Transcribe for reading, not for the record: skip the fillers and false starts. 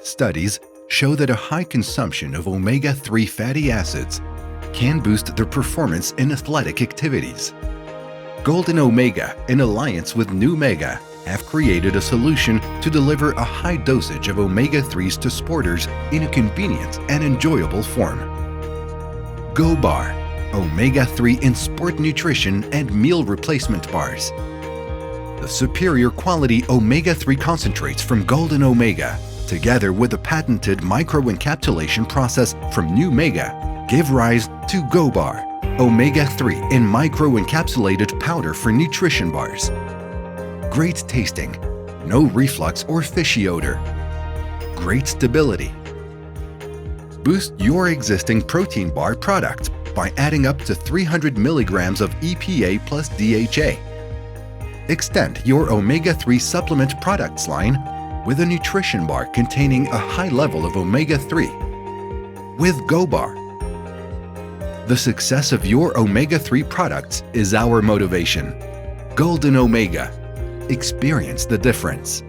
Studies show that a high consumption of omega-3 fatty acids can boost their performance in athletic activities. GoldenOmega, in alliance with NuMega, have created a solution to deliver a high dosage of omega-3s to sporters in a convenient and enjoyable form. GoBar, omega-3 in sport nutrition and meal replacement bars. The superior quality omega-3 concentrates from GoldenOmega, together with the patented microencapsulation process from NuMega, give rise to GoBar, omega-3 in microencapsulated powder for nutrition bars. Great tasting, no reflux or fishy odor. Great stability. Boost your existing protein bar product by adding up to 300 milligrams of EPA plus DHA. Extend your omega-3 supplement products line with a nutrition bar containing a high level of omega-3. With GoBar, the success of your omega-3 products is our motivation. GoldenOmega. Experience the difference.